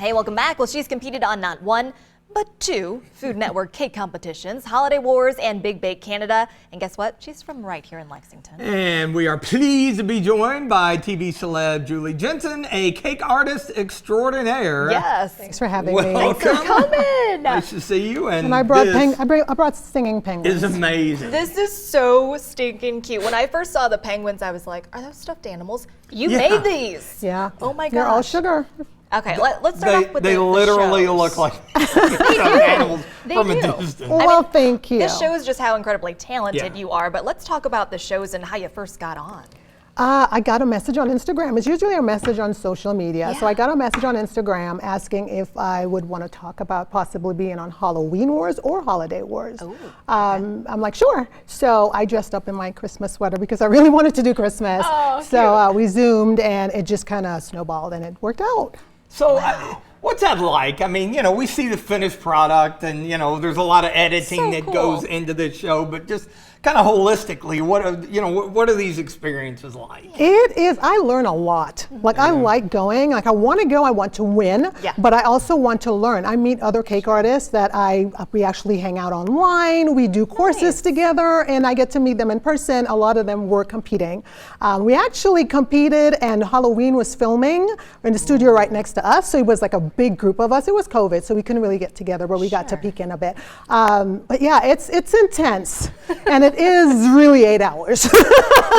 Hey, welcome back. Well, she's competed on not one, but two Food Network cake competitions, Holiday Wars and Big Bake Canada. And guess what? She's from right here in Lexington. And we are pleased to be joined by TV celeb Julie Jensen, a cake artist extraordinaire. Yes. Thanks for having Welcome. me. Thanks for coming. Nice to see you. And I brought singing penguins. Is amazing. This is so stinking cute. When I first saw the penguins, I was like, are those stuffed animals? You made these. Yeah. Oh my gosh. They're all sugar. Okay, let's start off with they the literally shows. look like animals They from do. a distance. Well, thank you. This shows just how incredibly talented Yeah. you are, but let's talk about the shows and how you first got on. I got a message on Instagram. It's usually a message on social media. So Yeah. I got a message on Instagram asking if I would want to talk about possibly being on Halloween Wars or Holiday Wars. Ooh, I'm like, sure. So I dressed up in my Christmas sweater because I really wanted to do Christmas. Oh, so we Zoomed and it just kind of snowballed and it worked out. So, what's that like? I mean, we see the finished product, and there's a lot of editing So that cool. goes into this show. But just kind of holistically, what are these experiences like? It is, I learn a lot. Like I like going, like I want to go, I want to win, Yeah. but I also want to learn. I meet other cake artists that we actually hang out online, we do courses Nice. together, and I get to meet them in person. A lot of them were competing. We actually competed and Halloween was filming in the studio right next to us, so it was like a big group of us. It was COVID, so we couldn't really get together, but we got to Sure. peek in a bit. But yeah, it's intense, and it is really 8 hours.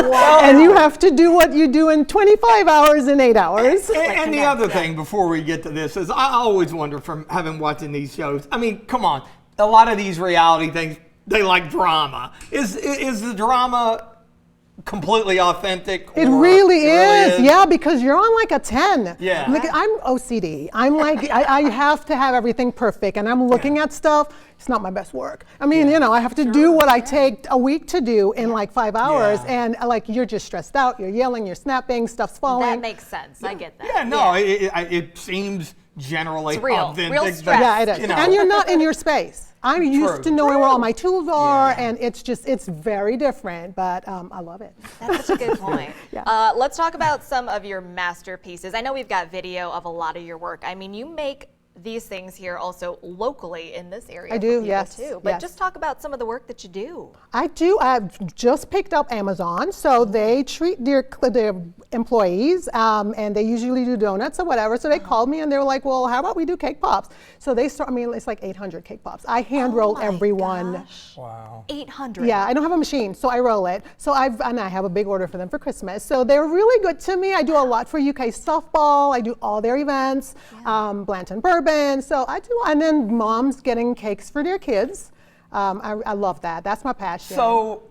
And you have to do what you do in 25 hours in 8 hours. And the other thing before we get to this is I always wonder from having watching these shows. I mean, come on, a lot of these reality things, they like drama. Is the drama completely authentic? It or really is, yeah, because you're on like a 10. Yeah. Like, I'm OCD. I'm like, I have to have everything perfect, and I'm looking at stuff. It's not my best work. I mean, I have to do what I take a week to do in like 5 hours, Yeah. and like you're just stressed out. You're yelling, you're snapping, stuff's falling. That makes sense. I get that. Yeah, no, it seems generally It's real. authentic. Real but, stress. Yeah, it is. And you're not in your space. I'm used to knowing where all my tools are, Yeah. and it's very different, but I love it. That's such a good point. Yeah. Let's talk about some of your masterpieces. I know we've got video of a lot of your work. I mean, you make these things here also locally in this area. I for do, people yes, Too. But yes. just talk about some of the work that you do. I do. I've just picked up Amazon, so they treat their employees, and they usually do donuts or whatever. So they called me and they were like, "Well, how about we do cake pops?" So they start. I mean, it's like 800 cake pops. I hand roll Oh my everyone. gosh. Wow. 800. Yeah, I don't have a machine, so I roll it. So I have a big order for them for Christmas. So they're really good to me. I do a lot for UK softball. I do all their events, Blanton Bourbon. So I do, and then moms getting cakes for their kids. I love that. That's my passion. So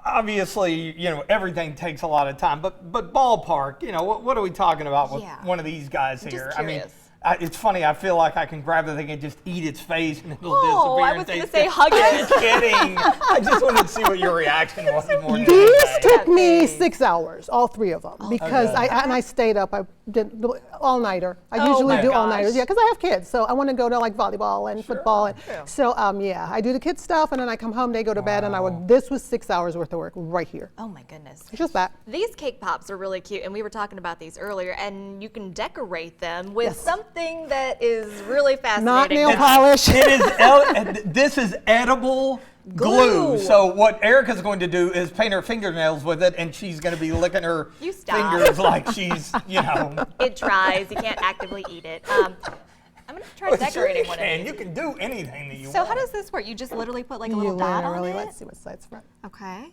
obviously, everything takes a lot of time, but ballpark, what are we talking about with Yeah. one of these guys I'm here? just I mean, curious. it's funny. I feel like I can grab the thing and just eat its face, and it'll Oh, disappear. I and was gonna taste say it. hug it. I'm kidding. I just wanted to see what your reaction was more than These anything. took me Okay. 6 hours, all three of them, because Okay. I stayed up. I did all-nighter. I Oh usually my do gosh. all-nighters, yeah, because I have kids, so I want to go to like volleyball and football. And so yeah, I do the kids stuff, and then I come home, they go to bed, and this was 6 hours worth of work right here. Oh my goodness. Just that. These cake pops are really cute, and we were talking about these earlier, and you can decorate them with something that is really fascinating. Not nail That's- polish. It is. This is edible glue. Glue. So what Erica's going to do is paint her fingernails with it, and she's going to be licking her You stop. fingers like she's, It dries. You can't actively eat it. I'm gonna try decorating one of And these. you can do anything that you So want. how does this work? You just literally put like a You little dot on literally, it? let's see what side's front. Okay.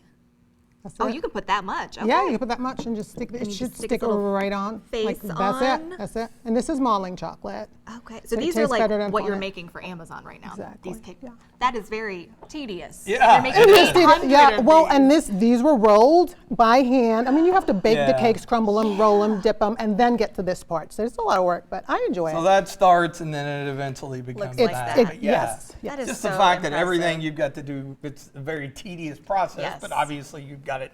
That's Oh, it. you can put that much. Okay. Yeah, you can put that much and just stick it. And It you should just stick stick its little right on. face That's on. it. That's it. And this is Malling chocolate. Okay. So It these are tastes like better than what you're flat. making for Amazon right now. Exactly, These cake. yeah. That is very tedious. Yeah. You're making It is 800 Yeah, of well, these. and these were rolled by hand. I mean, you have to bake the Yeah. cakes, crumble them, roll them, dip them, and then get to this part. So it's a lot of work, but I enjoy So it. that starts, and then it eventually becomes like that. that. But yeah. Yes. That is Just so the fact that impressive. everything you've got to do, it's a very tedious process, Yes. but obviously you've got it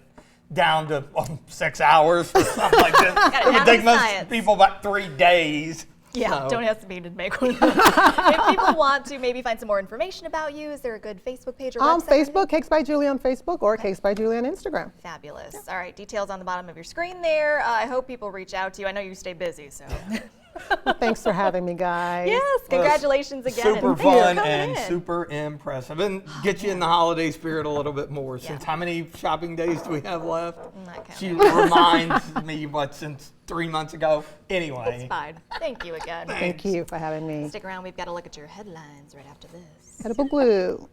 down to 6 hours or something like this. Gotta It would have take the most science. people about 3 days. Yeah, So- don't ask me to make one. If people want to maybe find some more information about you, is there a good Facebook page or website? Facebook, Cakes by Julie on Facebook, or Cakes by Julie on Instagram. Fabulous. All right, details on the bottom of your screen there. I hope people reach out to you. I know you stay busy, so. Well, thanks for having me, guys. Yes, congratulations again. Super and thanks for fun coming and in. super impressive, and get you in the holiday spirit a little bit more. Since Yeah. how many shopping days do we have left? not She counting. reminds me since 3 months ago. Anyway, It's fine. Thank you again. Thank you for having me. Stick around. We've got to look at your headlines right after this. Edible glue.